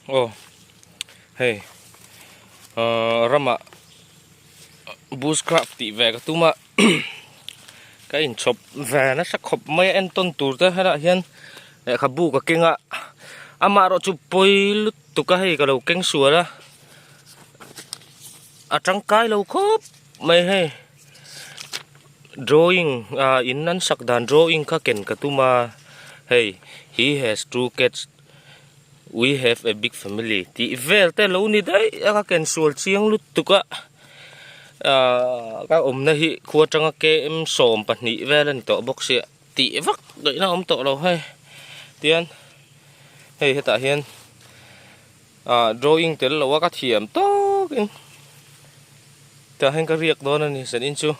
Oh, hey, rama bushcraft ti về cái tu mà cái in chop về nó sắc khop mấy anh tôn tur thế hay là hiền để khắp bu cái kinh ạ ama rồi chụp bôi lút tụ cái hay cái đầu kinh sủa đó trắng cái lâu khop mấy hay drawing in nan sắc đàn drawing cái ken cái tu mà hey he has two kids. We have a big family. Ti vel te lo ni dai ka ken sul chiang lut tuka ka na hi khua tanga ke em som pa ni velan to box ya ti vak dai na to lo hai tian hey heta hian drawing tel lo ka thiam to kin ta hen ka riak don ani san in chu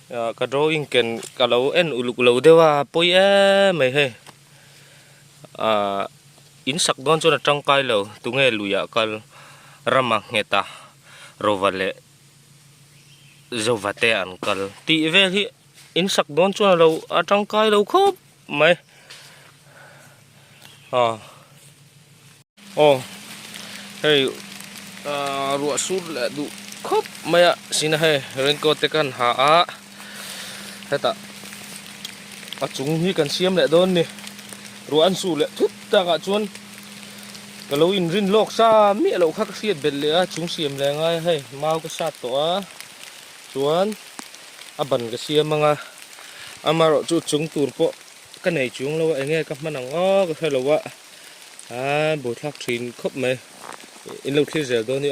ka drawing ken ka lo en uluk lo dewa poi mai he in sak don cho na trăng kai lo tu nge luya kal rama ngeta rovale zovate an kal ti ve hi in sak don cho lo trăng kai lo khop mai hey ruwa sur la du khop maya sina he raincoat te kan ha heta chung hi kan siam le don ni ruan su le thut ta ga chuan ka lo in rin lok sa mi lo khak siat bel le chung siam le ngai hei mau ka sat to chuan ban ka siam anga amaro chu chung tur po ka nei chung lo nge ka manang ka thelo wa bo thak thin khop mai in lo thil zel do ni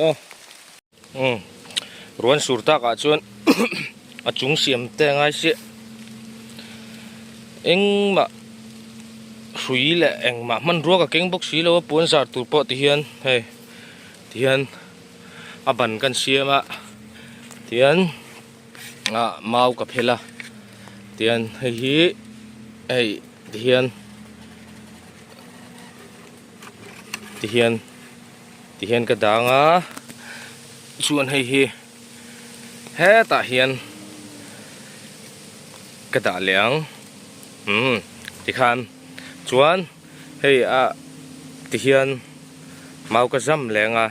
ruan sur ta ka chuan chung siam te ngai si eng ma suy lệ anh mà man rùa cả kinh bốc xí lâu buồn sạt tụt bọ tiền hey tiền ban căn xia mà tiền mau cặp hela tiền hey hey tiền tiền tiền cái đàng chuan hey he ta hiền cái đà liang thì khan chuan hey ti hian mau ka zam lenga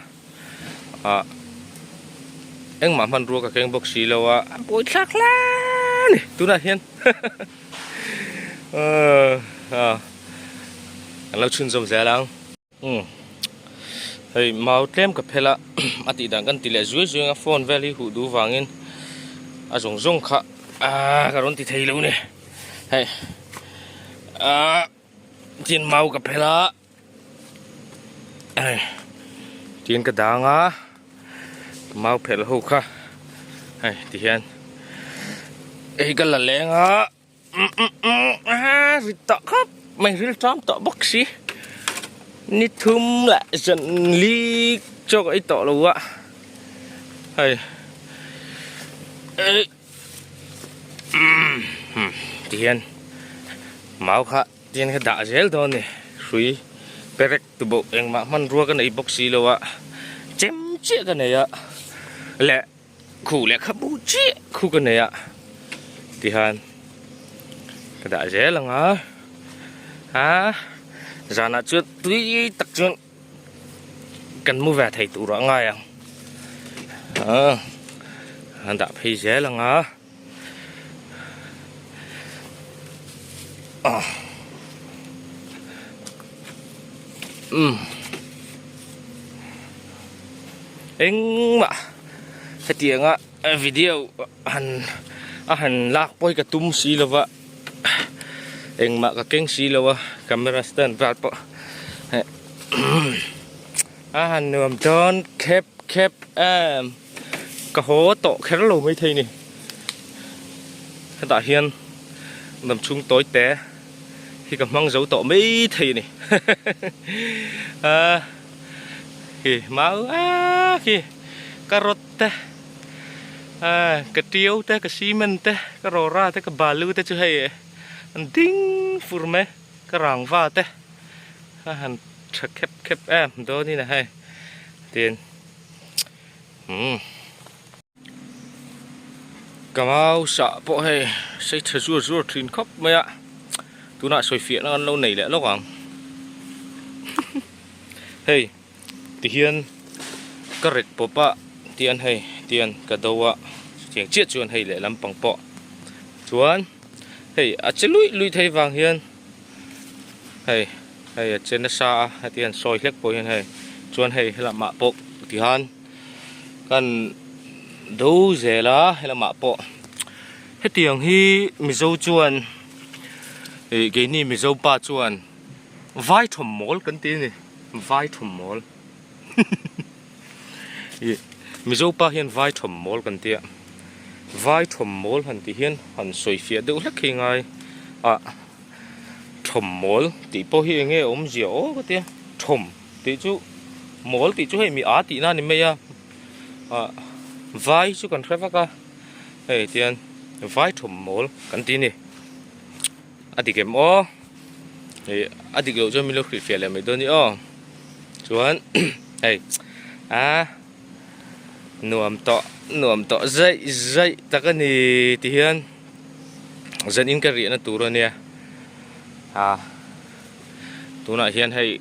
eng ma man ru ka keng box si lo boi thak la ni tu na hian an lo chun zom za lang hey mau tlem ka phela ati dang kan ti le zui zui nga phone valley hu du wangin zong zong kha ka ron ti thei lo ni hey tiền mau gặp hela tiền cái đàng mau phèn hô kha tiền cái là leng rít tọ khắp mày rít trám tọ bốc xí nít thum lại dần ly cho cái tọ lâu tiền mau kha tiền cái đã dễ thôi nè suy perek tu bộ anh mà man rùa cái này bốc xí lo chém chết cái này lẹ khủ lẹ khắp bút chết khu cái này thì han cái đã dễ là giờ nào chưa tuy tập trung cần mua về thầy tủ rõ ngay han đã thấy dễ là anh mà cái tiếng video han lạc bôi cái tum xí lo vợ anh mà cái kênh xí lo camera stand vào bộ han nườm tròn khép cái hố tổ khép lâu mới thấy nè hiện tại hiền nằm chung tối té khi cầm măng dấu tổ mấy thì này kì máu kì cà rốt té cà tiêu té cà xi men té cà rô ra té cà bà lư té chứ hay anh đinh phur mê cà ràng va té hắn khép đó như này hay tiền cà mau sợ bộ hay xây thở rùa thìn khóc mấy ạ tu nãy soi phía nó lâu này lẽ lâu hoàng hey thì hiền cái rệt bộ bạ tiền hay tiền cái đầu ạ tiếng chết chuan hay lệ lắm bằng bọ chuan hay trên lui thấy vàng hiền hay hay trên nó xa hay tiền soi lek bộ hiền hay chuan hay là mạ bộ thì han cần đâu dễ lá hay là mạ bộ hết tiếng hi mi dâu chuan cái này mi dâu ba chuan vai thầm mol cần tiền này vai thầm mol mi dâu ba hiền vai thầm mol cần tiền vai thầm mol hẳn thì hiền hẳn soi phía đâu lắc khi ngay thầm mol thì bao hiền nghe ôm dẻo cái tiền thầm thì chú mol thì chú hay mi á thì na ni mày vai chú cần phép cả hey tiền vai thầm mol cần tiền này thì cái mỏ thì thì kiểu cho mình lúc phía lại mấy đứa nữa chuan hey nuam to dậy ta cái này thì hiền dân in cái gì nó tủ rồi nè tủ này hiền hay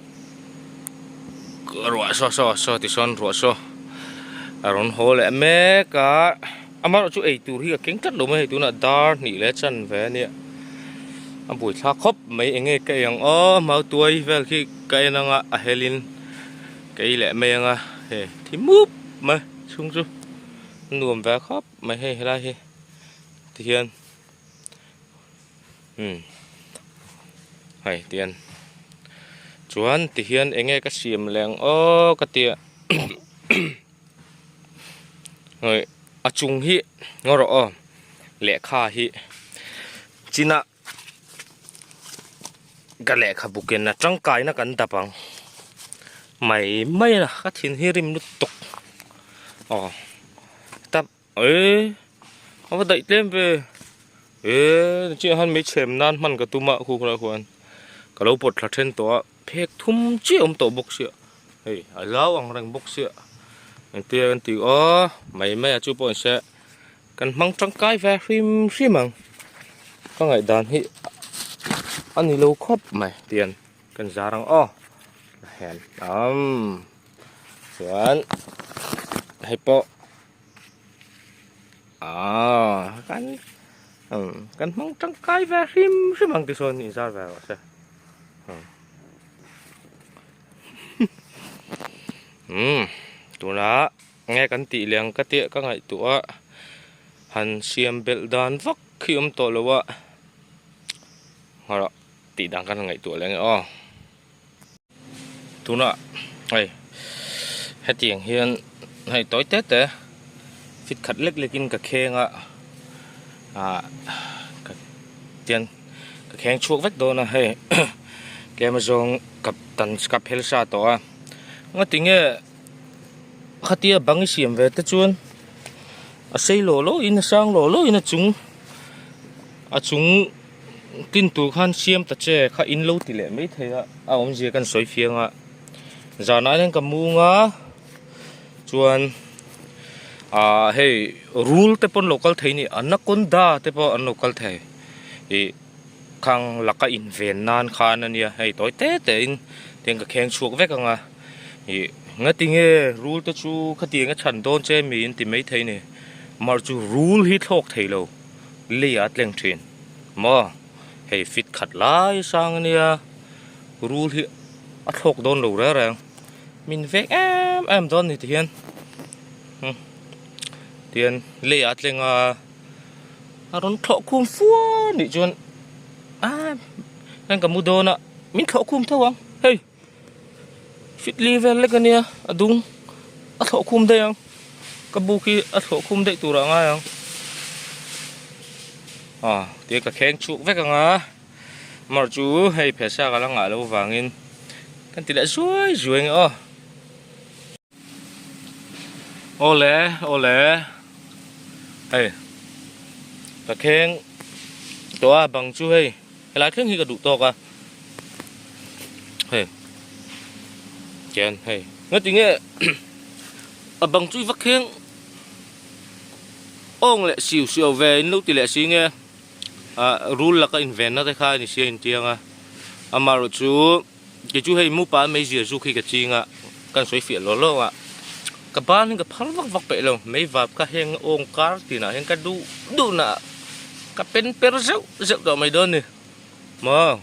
ruột so thì son ruột so ron hồ lại mẹ cả mà chú ấy tủ thì cái kính chất đồ mấy tủ là dar nỉ lẽ chân về nè buổi thác khóc mấy anh nghe cái yang mau tuổi về khi cái năng helin cái lẽ mẹ thì múp mà chung nuông về khóc mày hay là hay thì hiền hay tiền chuan thì hiền anh nghe cái xiêm leng cái tiệt rồi chung hi ngor lẽ kha hi china cái lẽ kha buken na trăng cái na kan tapang mày là cái thiên hi rim nút tục tập không đẩy lên về chị hắn mấy chém nan man cả tụi mạ khu ra khoan cả lâu bột là trên tổ phek thum chi ông tổ bốc sữa ở giáo ông đang bốc sữa anh tiền thì mày chú bọn sẽ cần mang trăng cái về phim măng có ngày đàn hi anh đi lâu khóc mày tiền cần giá rằng hèn chuẩn hay bộ kan mang trăng cái về phim măng thì son thì ra về sao tụi nó nghe căn tị liền cái tiệ các ngày tụi hàn xiêm bel đan vắc khi tổ lâu ạ họ đó tị đang căn ngày tụi lên tụi nó này hết tiền hiền hay tối tết đấy phít khát lếch lên cả khen tiền cả khen chuột vết đồ nè hay cái mà dùng cặp tần cặp hel sa to ngắt tiếng nghe khát tia băng xiêm về tết chuan xây lỗ in sang lỗ in chúng tin tụ khan xiêm ta che khá in lâu tỷ lệ mấy thế ông gì cần soi phiền giờ nói đến cầm mu ngá chuan hey rule te pon local thei ni anaconda te po an local thei khang laka in ven nan khan ania hey toy te in teng ka kheng chuak vek anga nga tinge rule te chu khati nga chan don che mi in ti mai thei ni mar chu rule hi thok thei lo le at leng thin mo hey fit khat lai sang ania rule hi a thok don lo ra rang min vek em don ni ti hian tiền lệ ắt lên ron thọ kum phua nị chuan anh cầm mua đồ nè mình thọ kum thôi không hey fit level lấy cái này đúng thọ kum đây không cái bu khi thọ kum đây tụ ra ngay không tiền cả khen chuột với cái mà chú hay phải sao cái là ngã lâu vàng in cái tiền đã ruồi ole hey cả khenตัวbằng chú hey lại khen khi cả đủ to cả hey chén hey nghe tiếng nghe bằng chú vắt khen ông lại xỉu về lúc thì lại xí nghe rule là cái invent nó thấy khai thì xí tiếng mà rồi chú cái chú hay mua bán mấy gì chú khi cái chi ngạ kan soi fi lo lo à ka ban ka phar vak vak pe lo mai vap ka heng ong kar ti na heng ka du na ka pen per zeu zeu do mai don ni mà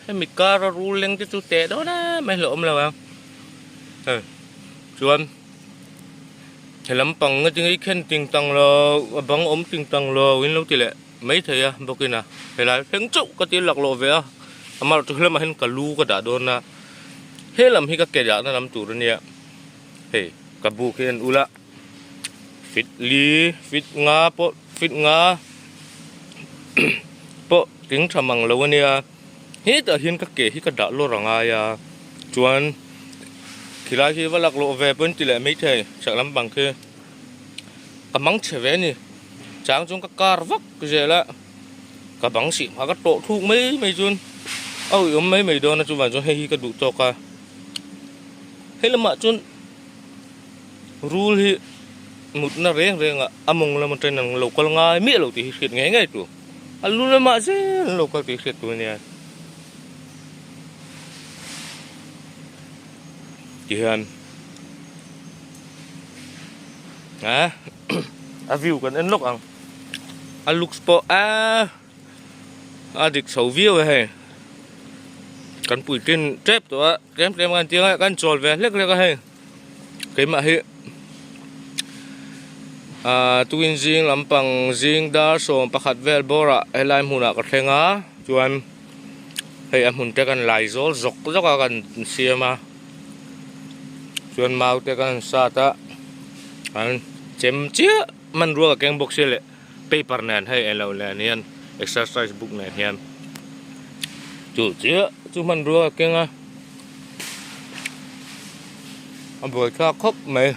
hay mi kar ru leng tu te đó na mai lo om lo à chuan thì lắm bằng cái tiếng khen tiếng tăng lo bằng ốm tiếng tăng lo win lâu thì lệ mấy thầy à bốc kia nè thì lại phèn chụp cái tiếng lạc lộ về à mà tôi làm hình cả lu cái đã đồn na hết làm hi cái kẻ đã nó làm chủ rồi nè hey cái bu kia ula fit li fit nga po tiếng thầm bằng lâu nè hết ở hiên các kẻ hi cái đã lo rằng ai à chuan khi lại khi vào lạc lộ về bên thì lại mấy thầy sợ lắm bằng kia cái mắng trẻ về nè sáng chúng các car vắt cái gì là cái băng xịn hoặc cái tổ thu mấy chun ôi mấy đó nó chun vào chun hay cái đủ cho cả hay là mà chun rule hi một nó reng à among là một trên năng local ngay miết lâu thì khiết ngay tu alu là mà chứ local thì khiết tu nè chị Hân à view còn ăn lúc look spot dik sầu view hay cần bụi trên trép tụi kém ăn tiếng ấy cần tròn về lếch hay cái mà hiện tuin zing lampang zing dar som pakhat vel bora helai huna ka thlenga chuan hei a hmun te kan lai zol zok zoka kan siama chuan mau te kan sa ta an chem chia man ruwa keng box le paper nan hei elo le nian exercise book nan hian chu chia chu man ruwa kenga a boi kha khop mai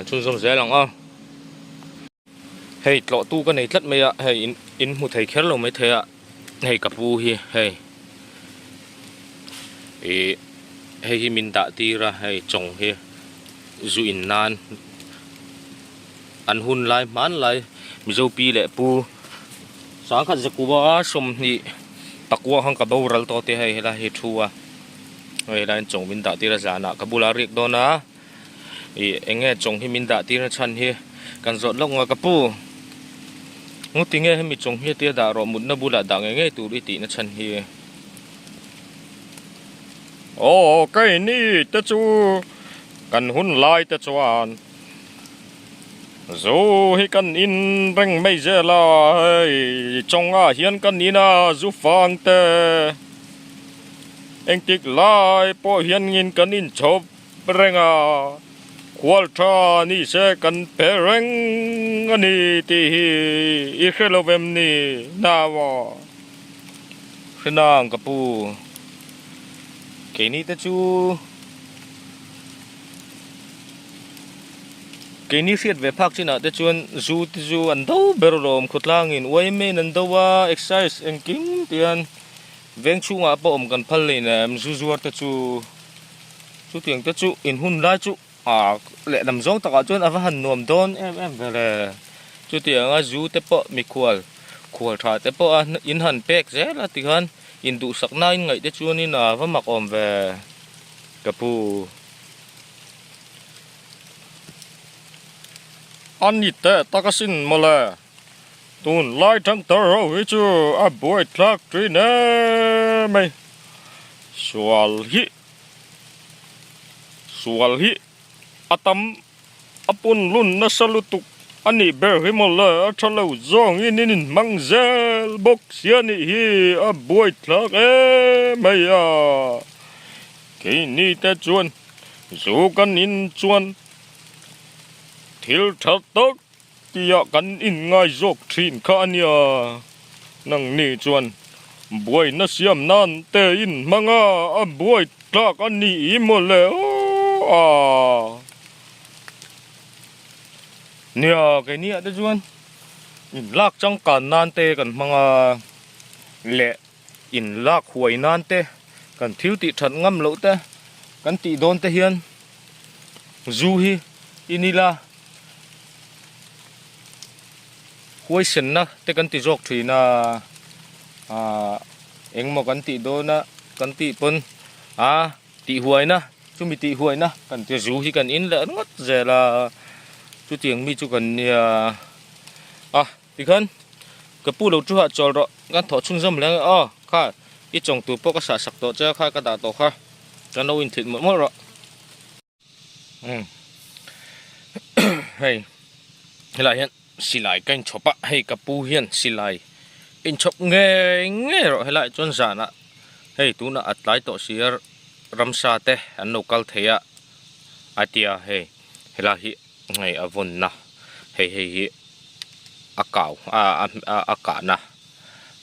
chun som dễ lòng à hey lọ tu cái này rất mấy ạ hey in một thầy khét lâu mấy thầy ạ hey cặp vu hi hey hey mình đã đi ra hey trồng hi du in nan ăn hun lại mán lại mình dâu pi lệ pu sáng khát giấc qua som hi bạc qua hang cặp bầu ral to te hey là hi thua hey là trồng mình đã đi ra giả nạ cặp bù la riết đó na anh nghe trồng hi mình đã tin nó chăn hi cần dọn lông ngà capu ngô tiếng nghe mình trồng hi tia đã rồi một nó bu là đặng nghe tụi đi tị nó chăn hi cái này ta chú cần hun lại ta chuan dù hi cần in răng mấy giờ là trồng hiền cần in giúp phang te anh tiếc lại po hiền in cần in chop răng Walter ni se kan pereng ani ti I khelovem ni nawa khnang kapu ke ni ta chu ke ni fiat ve phak china te chuan zu ti zu an do berlom khutlang in oi me nan do wa exercise en king tian veng chu nga po om kan phal ni na zu zuar ta chu tiang ta chu in hun la chu lệ nằm giống tao cho anh hàn nuông đón em về là chú tiếng du tế bộ mi khual thà tế bộ in hàn bẹc dễ là tiếng hàn in đủ sắc nai ngày tế chú ni na vẫn mặc ôm về capu anh ít tế ta có xin mà là tuần lai trăng tơ rồi chú buổi thác truy nè mày sual hi atam apun lun na salutuk ani ber himola athalo zong in mangzel bok siani hi a boy thak maya ke ni ta chuan zu kan in chuan thil thak tok tia kan in ngai zok thin kha ania nang ni chuan boy na siam nan te in manga a boy thak ani imole nè cái nia đó chuan in lak trong cả nan te kan manga lệ in lak huai nan te kan thiếu tị thật ngâm lỗ te kan tị don te hiền du hi inila huai sen na te kan tị jok thủy na eng mo kan tị do na kan ti pon ti huai na chu mi ti huai na kan ti zu hi kan in le ngot je la chu tiang mi chu kan ti khan ka pu lo chu ha chol ro kan tho chung jam lang kha i chong tu po ka sa sak to cha kha ka da to kha kan lo in thit mo ro hey lại hiện xì lại canh chop hay cà pu hiền xì lại in chop nghe nghe rồi hay lại chọn giả nè hey tú nè at lại tổ xì ramsa te anh local thế à atia hey hay là hi ngày avon na hey hey akau aka na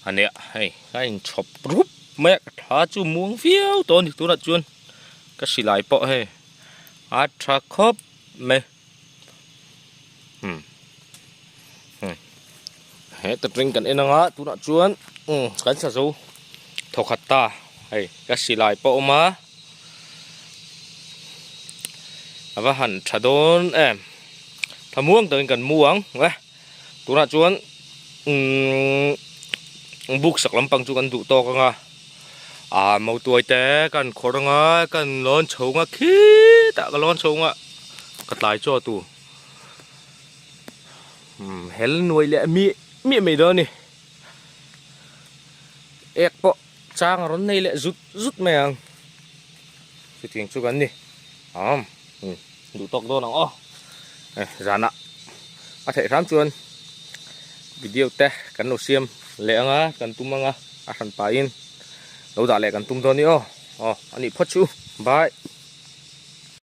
anh ấy hey cái chop rúp mẹ thà chú muống phiêu tôn thì tú nè chuan cái xì lại po hey atra khop mẹ hệ tập ring cần em ngã tu nọ chuan cắn sa dâu thọc hạt ta hay cái xì lại bộ má và hẳn trả đốn em thà muông tới cần muông vậy tu nọ chuan buk sak lampang chu kan du to ka nga mau tuai te kan khoranga kan lon chhonga khi ta ka lon chhonga ka tlai cho tu hel nuôi lẹ mi mày đó nè ép bộ trang rốn này lẹ rút mày ang cái tiếng chú gắn đi đủ tốc độ nào ra nè thể khám chuan video te cắn đầu xiêm lẹ ngá cắn tung mang ngá ăn pain lâu đã lẹ cắn tung đó đi anh đi phát chú bye.